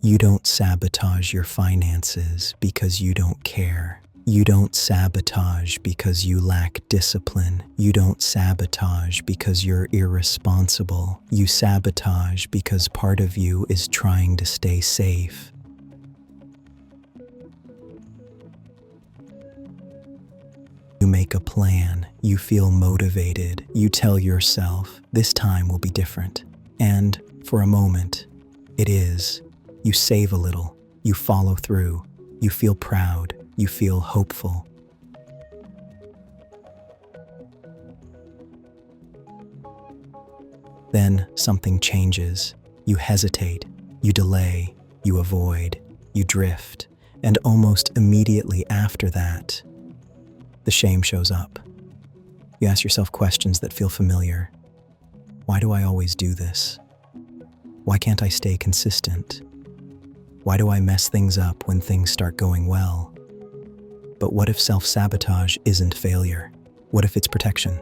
You don't sabotage your finances because you don't care. You don't sabotage because you lack discipline. You don't sabotage because you're irresponsible. You sabotage because part of you is trying to stay safe. You make a plan. You feel motivated. You tell yourself, this time will be different. And for a moment, it is. You save a little. You follow through. You feel proud. You feel hopeful. Then something changes. You hesitate. You delay. You avoid. You drift. And almost immediately after that, the shame shows up. You ask yourself questions that feel familiar. Why do I always do this? Why can't I stay consistent? Why do I mess things up when things start going well? But what if self-sabotage isn't failure? What if it's protection?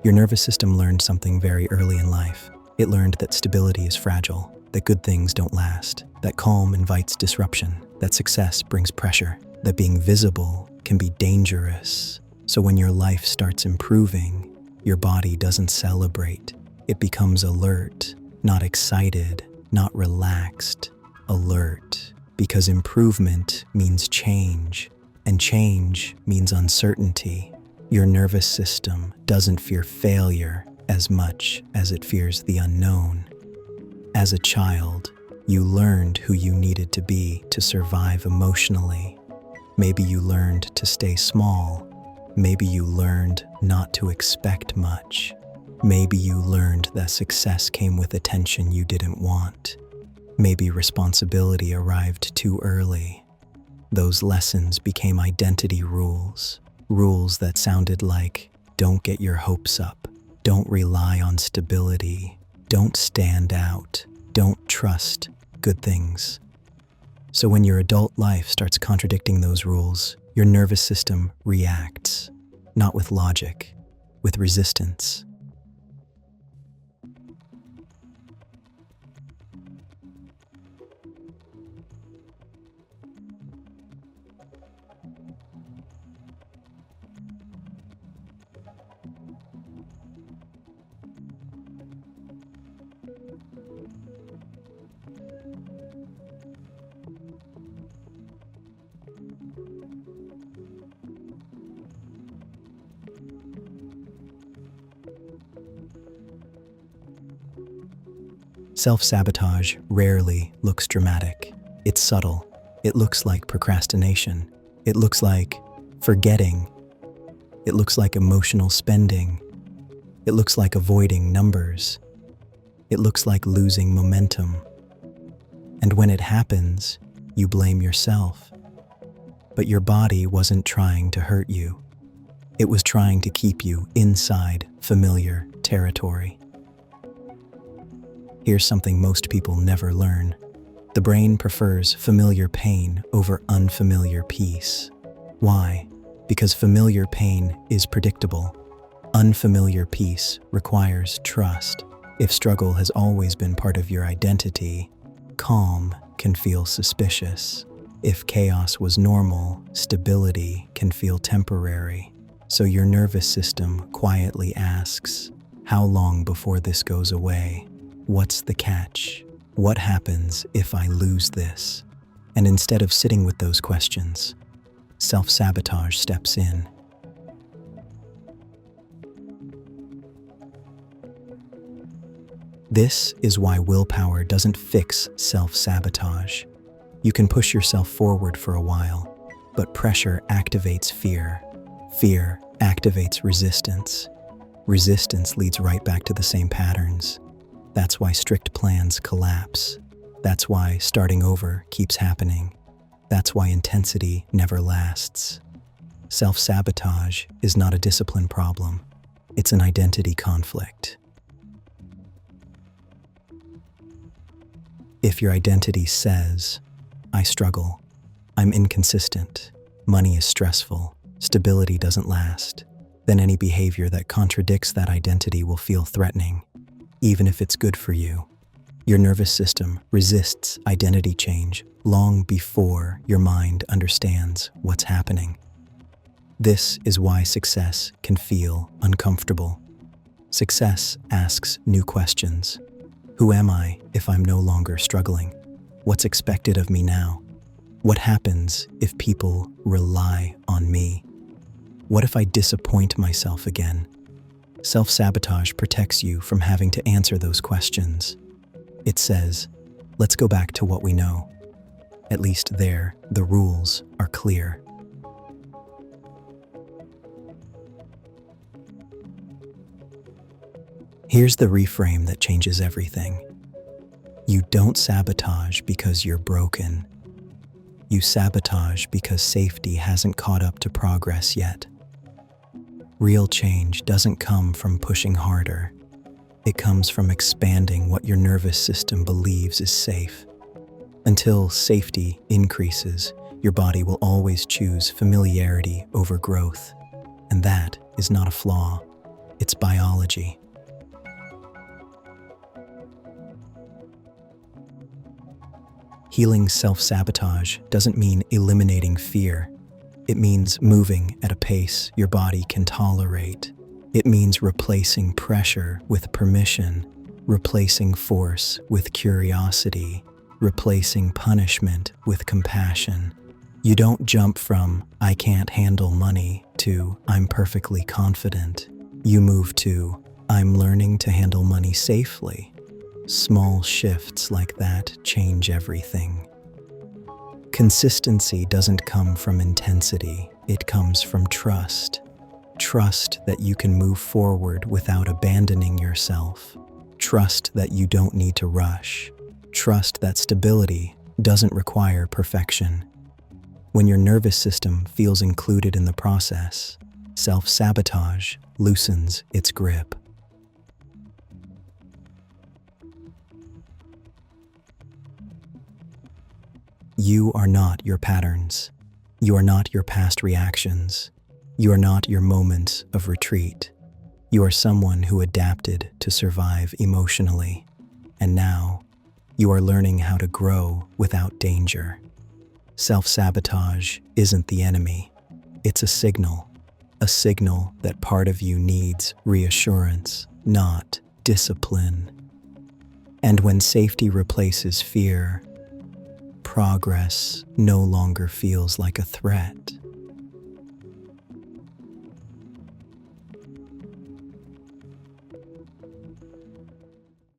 Your nervous system learned something very early in life. It learned that stability is fragile, that good things don't last, that calm invites disruption, that success brings pressure, that being visible can be dangerous. So when your life starts improving, your body doesn't celebrate. It becomes alert, not excited, not relaxed, alert. Because improvement means change, and change means uncertainty. Your nervous system doesn't fear failure as much as it fears the unknown. As a child, you learned who you needed to be to survive emotionally. Maybe you learned to stay small. Maybe you learned not to expect much. Maybe you learned that success came with attention you didn't want. Maybe responsibility arrived too early. Those lessons became identity rules. Rules that sounded like, don't get your hopes up. Don't rely on stability. Don't stand out. Don't trust good things. So when your adult life starts contradicting those rules, your nervous system reacts, not with logic, with resistance. Self-sabotage rarely looks dramatic. It's subtle. It looks like procrastination. It looks like forgetting. It looks like emotional spending. It looks like avoiding numbers. It looks like losing momentum. And when it happens, you blame yourself. But your body wasn't trying to hurt you. It was trying to keep you inside familiar territory. Here's something most people never learn. The brain prefers familiar pain over unfamiliar peace. Why? Because familiar pain is predictable. Unfamiliar peace requires trust. If struggle has always been part of your identity, calm can feel suspicious. If chaos was normal, stability can feel temporary. So your nervous system quietly asks, how long before this goes away? What's the catch? What happens if I lose this? And instead of sitting with those questions, self-sabotage steps in. This is why willpower doesn't fix self-sabotage. You can push yourself forward for a while, but pressure activates fear. Fear activates resistance. Resistance leads right back to the same patterns. That's why strict plans collapse. That's why starting over keeps happening. That's why intensity never lasts. Self-sabotage is not a discipline problem. It's an identity conflict. If your identity says, I struggle, I'm inconsistent, money is stressful, stability doesn't last, then any behavior that contradicts that identity will feel threatening, even if it's good for you. Your nervous system resists identity change long before your mind understands what's happening. This is why success can feel uncomfortable. Success asks new questions. Who am I if I'm no longer struggling? What's expected of me now? What happens if people rely on me? What if I disappoint myself again? Self-sabotage protects you from having to answer those questions. It says, let's go back to what we know. At least there, the rules are clear. Here's the reframe that changes everything. You don't sabotage because you're broken. You sabotage because safety hasn't caught up to progress yet. Real change doesn't come from pushing harder. It comes from expanding what your nervous system believes is safe. Until safety increases, your body will always choose familiarity over growth. And that is not a flaw. It's biology. Healing self-sabotage doesn't mean eliminating fear. It means moving at a pace your body can tolerate. It means replacing pressure with permission, replacing force with curiosity, replacing punishment with compassion. You don't jump from, I can't handle money, to, I'm perfectly confident. You move to, I'm learning to handle money safely. Small shifts like that change everything. Consistency doesn't come from intensity, it comes from trust. Trust that you can move forward without abandoning yourself. Trust that you don't need to rush. Trust that stability doesn't require perfection. When your nervous system feels included in the process, self-sabotage loosens its grip. You are not your patterns. You are not your past reactions. You are not your moments of retreat. You are someone who adapted to survive emotionally. And now, you are learning how to grow without danger. Self-sabotage isn't the enemy. It's a signal that part of you needs reassurance, not discipline. And when safety replaces fear, progress no longer feels like a threat.